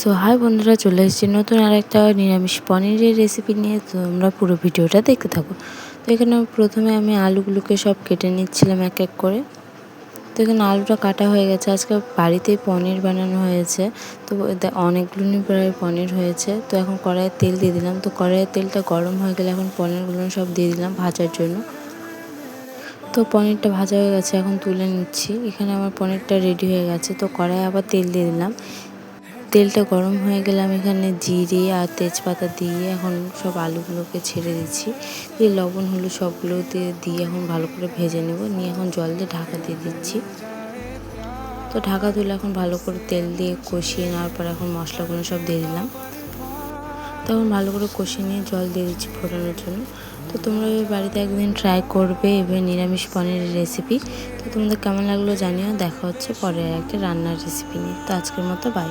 So high বন্ধুরা, চলে এসেছি নতুন আরেকটা নিরামিষ পনিরের রেসিপি নিয়ে। তো তোমরা পুরো ভিডিওটা দেখতে থাকো। তো এখানে প্রথমে আমি আলুগুলোকে সব কেটে নিচ্ছিলাম এক এক করে। তো এখানে আলুটা কাটা হয়ে গেছে। আজকে বাড়িতেই পনির বানানো হয়েছে। তো অনেকগুলো প্রায় পনির হয়েছে। তো এখন কড়াইয়ে তেল দিয়ে দিলাম। তো কড়াইয়ের তেলটা গরম হয়ে গেলে এখন পনিরগুলো সব দিয়ে দিলাম ভাজার জন্য। তো পনিরটা ভাজা হয়ে গেছে, এখন তুলে নিচ্ছি। এখানে আমার পনিরটা রেডি হয়ে গেছে। তো কড়াইয়ে আবার তেল দিয়ে দিলাম। তেলটা গরম হয়ে গেলে আমি এখানে জিরে আর তেজপাতা দিয়ে এখন সব আলুগুলোকে ছেড়ে দিচ্ছি। দিয়ে লবণ হলুদ সবগুলো দিয়ে এখন ভালো করে ভেজে নেব। নিয়ে এখন জল দিয়ে ঢাকা দিয়ে দিচ্ছি। তো ঢাকা তুলে এখন ভালো করে তেল দিয়ে কষিয়ে নেওয়ার পর এখন মশলাগুলো সব দিয়ে দিলাম। তখন ভালো করে কষিয়ে নিয়ে জল দিয়ে দিচ্ছি ফোটানোর জন্য। তো তোমরা বাড়িতে একদিন ট্রাই করবে এবার নিরামিষ পনিরের রেসিপি। তো তোমাদের কেমন লাগলো জানিও। দেখা হচ্ছে পরের একটা রান্নার রেসিপি নিয়ে। তো আজকের মতো বাই।